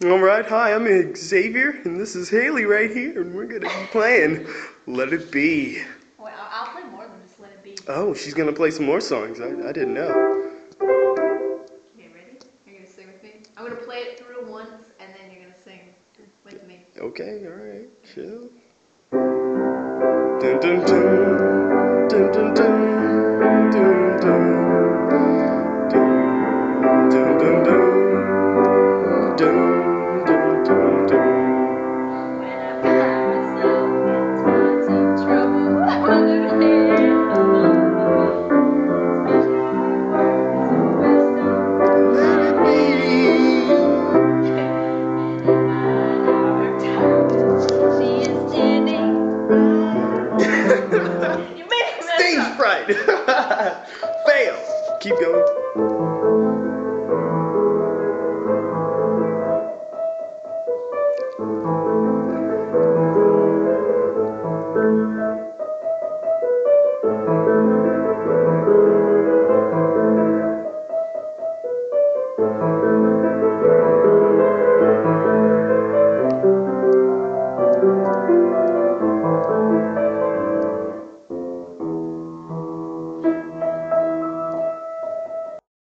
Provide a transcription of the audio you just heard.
Alright, hi, I'm Xavier, and this is Haley right here, and we're gonna be playing Let It Be. Wait, I'll play more than just Let It Be. Oh, she's gonna play some more songs. I didn't know. Okay, ready? You're gonna sing with me? I'm gonna play it through once, and then you're gonna sing with me. Okay, alright, chill. Dun dun dun, dun dun dun, dun dun, dun dun dun, dun